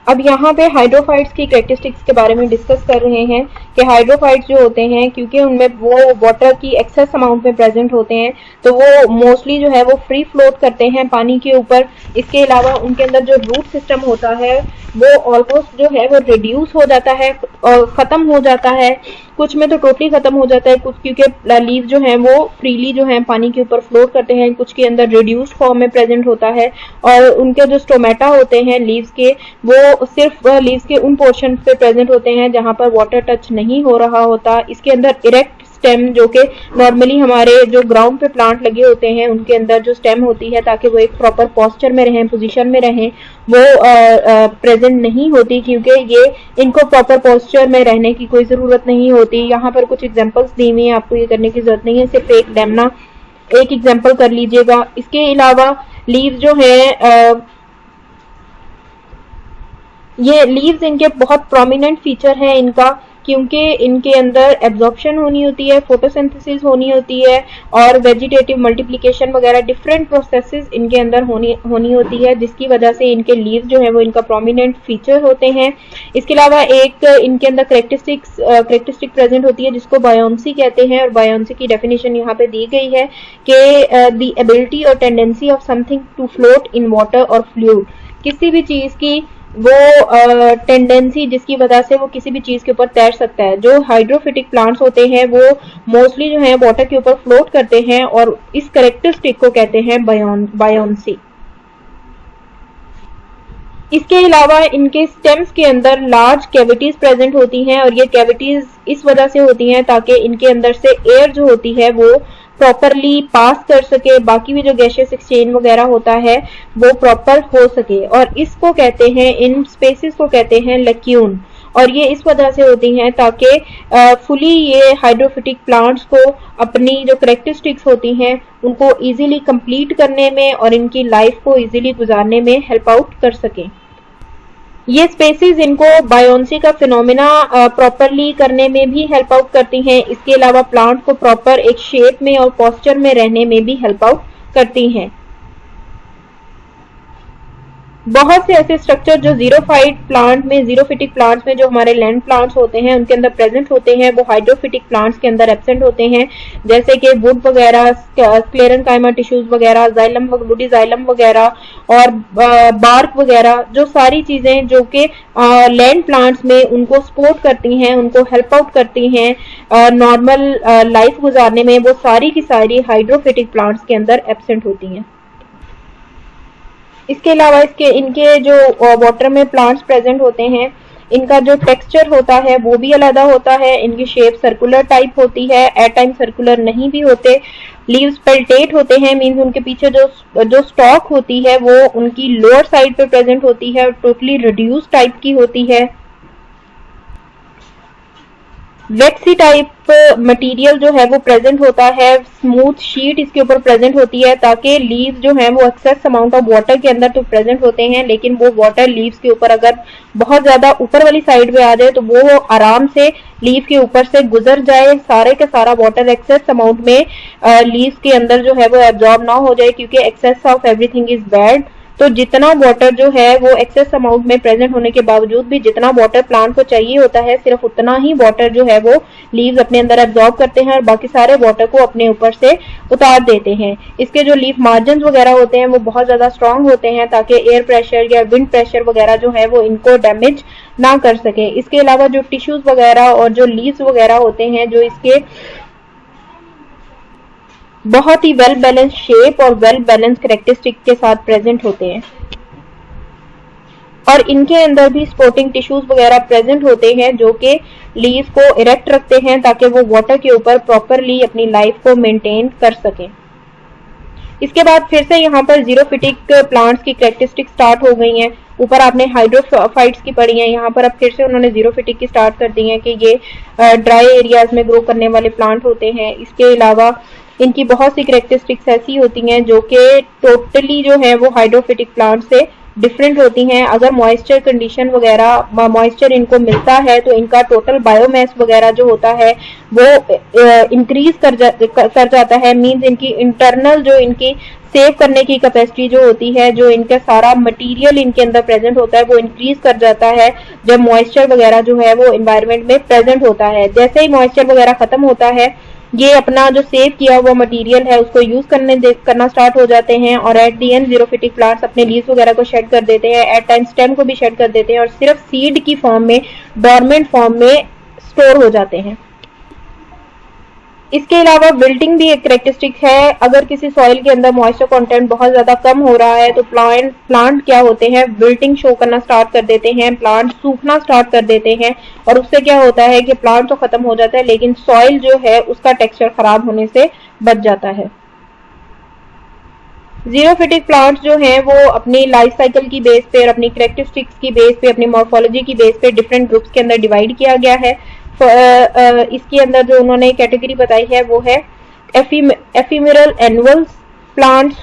अब यहाँ पे हाइड्रोफाइट्स की कैरेक्टरिस्टिक्स के बारे में डिस्कस कर रहे हैं कि हाइड्रोफाइट्स जो होते हैं, क्योंकि उनमें वो वाटर की एक्सेस अमाउंट में प्रेजेंट होते हैं, तो वो मोस्टली जो है वो फ्री फ्लोट करते हैं पानी के ऊपर। इसके अलावा उनके अंदर जो रूट सिस्टम होता है वो ऑलमोस्ट जो है वो रिड्यूस हो जाता है और ख़त्म हो जाता है, कुछ में तो टोटली ख़त्म हो जाता है, कुछ क्योंकि लीव जो है वो फ्रीली जो है पानी के ऊपर फ्लोट करते हैं, कुछ के अंदर रिड्यूस्ड फॉर्म में प्रेजेंट होता है। और उनके जो स्टोमेटा होते हैं लीव्स के, वो सिर्फ लीव्स के उन पोर्शन पे प्रेजेंट होते हैं जहां पर वाटर टच नहीं हो रहा होता। इसके अंदर इरेक्ट स्टेम, जो कि नॉर्मली हमारे जो ग्राउंड पे प्लांट लगे होते हैं उनके अंदर जो स्टेम होती है ताकि वो एक प्रॉपर पोस्चर में रहें, पोजीशन में रहें, वो प्रेजेंट नहीं होती, क्योंकि ये इनको प्रॉपर पोस्चर में रहने की कोई ज़रूरत नहीं होती। यहाँ पर कुछ एग्जांपल्स दी हुई हैं, आपको ये करने की ज़रूरत नहीं है, सिर्फ एक लेमना एक एग्जांपल कर लीजिएगा। इसके अलावा लीव्स जो है ये लीव्स इनके बहुत प्रोमिनेंट फीचर है इनका, क्योंकि इनके अंदर एब्जॉर्प्शन होनी होती है, फोटोसिंथेसिस होनी होती है और वेजिटेटिव मल्टीप्लिकेशन वगैरह डिफरेंट प्रोसेसेस इनके अंदर होनी होती है, जिसकी वजह से इनके लीव्स जो है वो इनका प्रोमिनेंट फीचर होते हैं। इसके अलावा एक इनके अंदर करेक्टरिस्टिक प्रेजेंट होती है जिसको बायोन्सी कहते हैं, और बायोन्सी की डेफिनेशन यहाँ पे दी गई है कि द एबिलिटी और tendency of something to float in water और फ्लूइड, किसी भी चीज की वो टेंडेंसी जिसकी वजह से वो किसी भी चीज के ऊपर तैर सकता है। जो हाइड्रोफिटिक प्लांट्स होते हैं वो मोस्टली जो है वाटर के ऊपर फ्लोट करते हैं और इस करेक्टरिस्टिक को कहते हैं बायोन्सी। इसके अलावा इनके स्टेम्स के अंदर लार्ज कैविटीज प्रेजेंट होती हैं, और ये कैविटीज इस वजह से होती हैं ताकि इनके अंदर से एयर जो होती है वो प्रॉपरली पास कर सके, बाकी भी जो गैशियस एक्सचेंज वगैरह होता है वो प्रॉपर हो सके, और इसको कहते हैं, इन स्पेसेस को कहते हैं लैक्यून। और ये इस वजह से होती हैं ताकि फुली ये हाइड्रोफिटिक प्लांट्स को अपनी जो करेक्टरिस्टिक्स होती हैं उनको इजीली कंप्लीट करने में और इनकी लाइफ को इजीली गुजारने में हेल्प आउट कर सकें। ये स्पेसिस इनको बायोन्सी का फिनोमिना प्रॉपरली करने में भी हेल्प आउट करती हैं। इसके अलावा प्लांट को प्रॉपर एक शेप में और पोस्चर में रहने में भी हेल्प आउट करती हैं। बहुत से ऐसे स्ट्रक्चर जो जीरोफिटिक प्लांट्स में जो हमारे लैंड प्लांट्स होते हैं उनके अंदर प्रेजेंट होते हैं, वो हाइड्रोफिटिक प्लांट्स के अंदर एब्सेंट होते हैं, जैसे कि वुड वगैरह, स्क्लेरेंकाइमा टिश्यूज वगैरह, जाइलम, वुडी जाइलम वगैरह और बार्क वगैरह, जो सारी चीजें जो कि लैंड प्लांट्स में उनको सपोर्ट करती हैं, उनको हेल्प आउट करती हैं नॉर्मल लाइफ गुजारने में, वो सारी की सारी हाइड्रोफिटिक प्लांट्स के अंदर एब्सेंट होती हैं। इसके अलावा इनके जो वाटर में प्लांट्स प्रेजेंट होते हैं, इनका जो टेक्सचर होता है वो भी अलग होता है। इनकी शेप सर्कुलर टाइप होती है, एट टाइम सर्कुलर नहीं भी होते। लीव्स पेल्टेट होते हैं, मींस उनके पीछे जो स्टॉक होती है वो उनकी लोअर साइड पे प्रेजेंट होती है और टोटली रिड्यूस टाइप की होती है। वैक्सी टाइप मटेरियल जो है वो प्रेजेंट होता है, स्मूथ शीट इसके ऊपर प्रेजेंट होती है ताकि लीव्स जो है वो एक्सेस अमाउंट ऑफ वाटर के अंदर तो प्रेजेंट होते हैं, लेकिन वो वाटर लीव्स के ऊपर अगर बहुत ज्यादा ऊपर वाली साइड पे आ जाए तो वो आराम से लीव के ऊपर से गुजर जाए, सारे का सारा वाटर एक्सेस अमाउंट में लीव्स के अंदर जो है वो एब्जॉर्ब ना हो जाए, क्योंकि excess of everything is bad. तो जितना वाटर जो है वो एक्सेस अमाउंट में प्रेजेंट होने के बावजूद भी जितना वाटर प्लांट को चाहिए होता है, सिर्फ उतना ही वाटर जो है वो लीव्स अपने अंदर एब्जॉर्ब करते हैं और बाकी सारे वाटर को अपने ऊपर से उतार देते हैं। इसके जो लीफ मार्जिन वगैरह होते हैं वो बहुत ज्यादा स्ट्रांग होते हैं ताकि एयर प्रेशर या विंड प्रेशर वगैरह जो है वो इनको डैमेज ना कर सके। इसके अलावा जो टिश्यूज वगैरह और जो लीव्स वगैरह होते हैं जो इसके बहुत ही वेल बैलेंस शेप और वेल बैलेंस करेक्टरिस्टिक के साथ प्रेजेंट होते हैं, और इनके अंदर भी सपोर्टिंग टिश्यूज वगैरह प्रेजेंट होते हैं जो कि लीव को इरेक्ट रखते हैं ताकि वो वाटर के ऊपर प्रॉपरली अपनी लाइफ को मेंटेन कर सकें। इसके बाद फिर से यहाँ पर जीरोफिटिक प्लांट्स की करेक्टरिस्टिक स्टार्ट हो गई हैं। ऊपर आपने हाइड्रोफाइट्स की पढ़ी हैं, यहाँ पर अब फिर से उन्होंने जीरोफिटिक की स्टार्ट कर दी है कि ये ड्राई एरियाज में ग्रो करने वाले प्लांट होते हैं। इसके अलावा इनकी बहुत सी करेक्टरिस्टिक्स ऐसी होती हैं जो कि टोटली जो है वो हाइड्रोफिटिक प्लांट से डिफरेंट होती हैं। अगर मॉइस्चर कंडीशन वगैरह मॉइस्चर इनको मिलता है तो इनका टोटल बायोमास वगैरह जो होता है वो इंक्रीज कर जाता है, मींस इनकी इंटरनल जो इनकी सेव करने की कैपेसिटी जो होती है, जो इनका सारा मटेरियल इनके अंदर प्रेजेंट होता है, वो इंक्रीज कर जाता है जब मॉइस्चर वगैरह जो है वो एनवायरनमेंट में प्रेजेंट होता है। जैसे ही मॉइस्चर वगैरह खत्म होता है, ये अपना जो सेव किया हुआ मटेरियल है उसको यूज करना स्टार्ट हो जाते हैं, और at the and xerophytic plants अपने लीव्स वगैरह को शेड कर देते हैं, एट टाइम स्टेम को भी शेड कर देते हैं, और सिर्फ सीड की फॉर्म में, डॉर्मेंट फॉर्म में स्टोर हो जाते हैं। इसके अलावा विल्टिंग भी एक कैरेक्टरिस्टिक है। अगर किसी सॉइल के अंदर मॉइस्चर कंटेंट बहुत ज्यादा कम हो रहा है तो प्लांट क्या होते हैं, विल्टिंग शो करना स्टार्ट कर देते हैं, प्लांट सूखना स्टार्ट कर देते हैं, और उससे क्या होता है कि प्लांट तो खत्म हो जाता है लेकिन सॉइल जो है उसका टेक्सचर खराब होने से बच जाता है। जीरोफिटिक प्लांट्स जो हैं वो अपनी लाइफ साइकिल की बेस पे और अपनी कैरेक्टरिस्टिक्स की बेस पे, अपनी मॉर्फोलॉजी की बेस पे डिफरेंट ग्रुप्स के अंदर डिवाइड किया गया है। इसके अंदर जो उन्होंने कैटेगरी बताई है वो है एफिमेरल एनुअल्स प्लांट्स,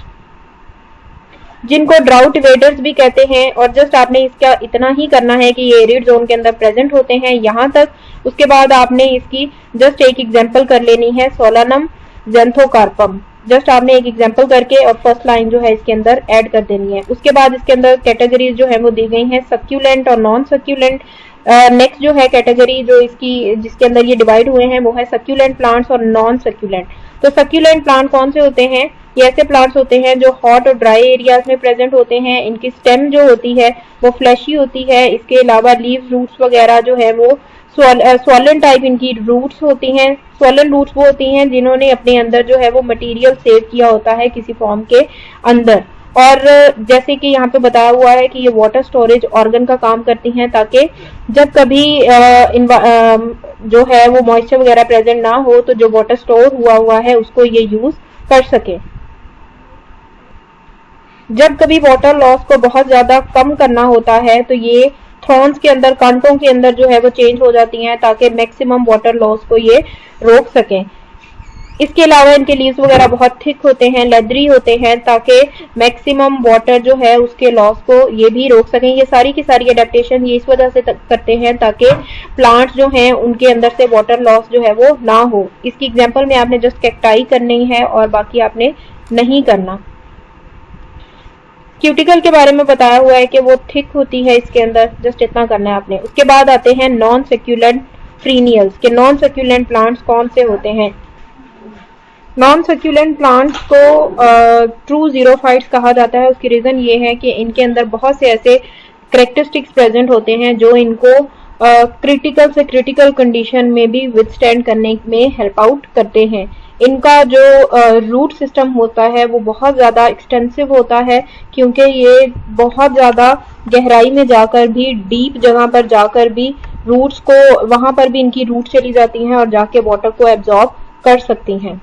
जिनको ड्राउट इवेडर्स भी कहते हैं, और जस्ट आपने इसका इतना ही करना है कि ये एरिड जोन के अंदर प्रेजेंट होते हैं यहाँ तक। उसके बाद आपने इसकी जस्ट एक एग्जांपल कर लेनी है, सोलानम ज़ैंथोकार्पम। जस्ट आपने एक एग्जांपल करके और फर्स्ट लाइन जो है इसके अंदर ऐड कर देनी है। उसके बाद इसके अंदर कैटेगरीज जो है वो दी गई हैं, सक्यूलेंट और नॉन सक्यूलेंट। नेक्स्ट जो है कैटेगरी जो जिसके अंदर ये डिवाइड हुए हैं वो है सक्यूलेंट प्लांट्स और नॉन सक्यूलेंट। तो सक्यूलेंट प्लांट कौन से होते हैं? ये ऐसे प्लांट्स होते हैं जो हॉट और ड्राई एरियाज में प्रेजेंट होते हैं। इनकी स्टेम जो होती है वो फ्लैशी होती है। इसके अलावा लीव्स, रूट्स वगैरह जो है वो स्वॉलन टाइप इनकी रूट्स होती हैं। स्वॉलन रूट्स वो होती हैं जिन्होंने अपने अंदर जो है वो मटेरियल सेव किया होता है किसी फॉर्म के अंदर, और जैसे कि यहाँ पे बताया हुआ है कि ये वाटर स्टोरेज ऑर्गन का काम करती हैं, ताकि जब कभी जो है वो मॉइस्चर वगैरह प्रेजेंट ना हो तो जो वाटर स्टोर हुआ है उसको ये यूज कर सके। जब कभी वाटर लॉस को बहुत ज्यादा कम करना होता है तो ये थॉर्न्स के अंदर, कांटों के अंदर जो है वो चेंज हो जाती हैं ताकि मैक्सिमम वाटर लॉस को ये रोक सकें। इसके अलावा इनके लीव्स वगैरह बहुत थिक होते हैं, लेदरी होते हैं, ताकि मैक्सिमम वाटर जो है उसके लॉस को ये भी रोक सकें। ये सारी की सारी एडेप्टेशन ये इस वजह से करते हैं ताकि प्लांट्स जो हैं उनके अंदर से वाटर लॉस जो है वो ना हो। इसकी एग्जांपल में आपने जस्ट कैक्टाई करनी है और बाकी आपने नहीं करना। क्यूटिकल के बारे में बताया हुआ है कि वो थिक होती है इसके अंदर, जस्ट इतना करना है आपने। उसके बाद आते हैं नॉन सक्यूलेंट फ्रीनियल्स के। नॉन सक्यूलेंट प्लांट्स कौन से होते हैं? नॉन सक्यूलेंट प्लांट्स को ट्रू जीरोफाइट्स कहा जाता है। उसकी रीजन ये है कि इनके अंदर बहुत से ऐसे कैरेक्टरिस्टिक्स प्रेजेंट होते हैं जो इनको क्रिटिकल से क्रिटिकल कंडीशन में भी विथस्टैंड करने में हेल्प आउट करते हैं। इनका जो रूट सिस्टम होता है वो बहुत ज़्यादा एक्सटेंसिव होता है, क्योंकि ये बहुत ज़्यादा गहराई में जाकर भी, डीप जगह पर जाकर भी रूट्स को, वहाँ पर भी इनकी रूट चली जाती हैं और जाके वाटर को एब्जॉर्ब कर सकती हैं।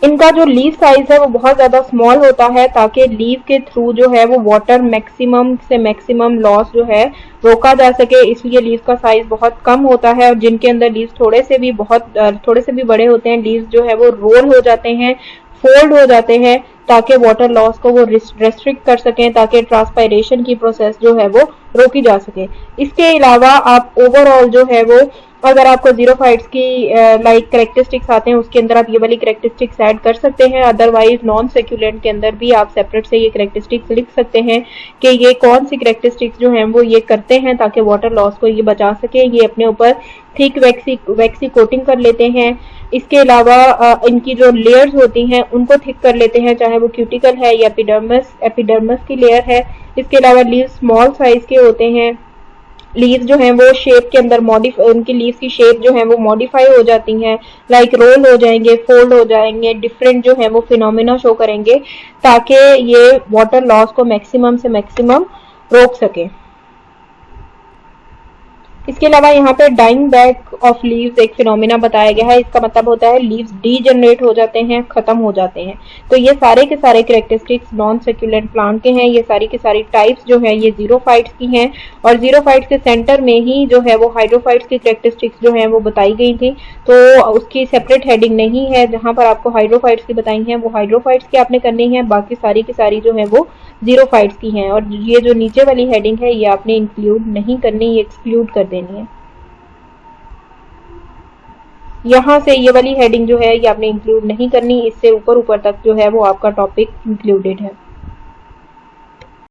इनका जो लीव साइज है वो बहुत ज़्यादा स्मॉल होता है ताकि लीव के थ्रू जो है वो वाटर मैक्सिमम से मैक्सिमम लॉस जो है रोका जा सके, इसलिए लीव का साइज बहुत कम होता है। और जिनके अंदर लीव्स थोड़े से भी बड़े होते हैं, लीव्स जो है वो रोल हो जाते हैं, फोल्ड हो जाते हैं, ताकि वाटर लॉस को वो रेस्ट्रिक्ट कर सकें, ताकि ट्रांसपायरेशन की प्रोसेस जो है वो रोकी जा सके। इसके अलावा आप ओवरऑल जो है वो, अगर आपको जीरोफाइट्स की लाइक कैरेक्टरिस्टिक्स आते हैं उसके अंदर आप ये वाली कैरेक्टरिस्टिक्स ऐड कर सकते हैं। अदरवाइज नॉन सेक्यूलेंट के अंदर भी आप सेपरेट से ये कैरेक्टरिस्टिक्स लिख सकते हैं कि ये कौन सी कैरेक्टरिस्टिक्स जो हैं वो ये करते हैं ताकि वाटर लॉस को ये बचा सके। ये अपने ऊपर थिक वैक्सी कोटिंग कर लेते हैं। इसके अलावा इनकी जो लेयर्स होती हैं उनको थिक कर लेते हैं, चाहे वो क्यूटिकल है या एपिडर्मस की लेयर है। इसके अलावा लीव्स स्मॉल साइज के होते हैं। लीव्स जो हैं वो शेप के अंदर उनकी लीव्स की शेप जो है वो मॉडिफाई हो जाती हैं, लाइक रोल हो जाएंगे, फोल्ड हो जाएंगे, डिफरेंट जो है वो फिनोमिना शो करेंगे ताकि ये वाटर लॉस को मैक्सिमम से मैक्सिमम रोक सके। इसके अलावा यहाँ पे डाइंग बैक ऑफ लीव्स एक फिनोमिना बताया गया है। इसका मतलब होता है लीव्स डीजनरेट हो जाते हैं, खत्म हो जाते हैं। तो ये सारे के सारे कैरेक्टरिस्टिक्स नॉन सेक्यूलेंट प्लांट के हैं। ये सारी की सारी टाइप्स जो है ये जीरोफाइट्स की हैं, और जीरोफाइट्स के सेंटर में ही जो है वो हाइड्रोफाइट्स की कैरेक्टरिस्टिक्स जो है वो बताई गई थी। तो उसकी सेपरेट हेडिंग नहीं है। जहाँ पर आपको हाइड्रोफाइट्स की बताई है वो हाइड्रोफाइट्स की आपने करनी है, बाकी सारी की सारी जो है वो जीरोफाइट्स की हैं। और ये जो नीचे वाली हेडिंग है ये आपने इंक्लूड नहीं करनी, ये एक्सक्लूड कर देनी है। यहाँ से ये वाली हेडिंग जो है ये आपने इंक्लूड नहीं करनी, इससे ऊपर ऊपर तक जो है वो आपका टॉपिक इंक्लूडेड है।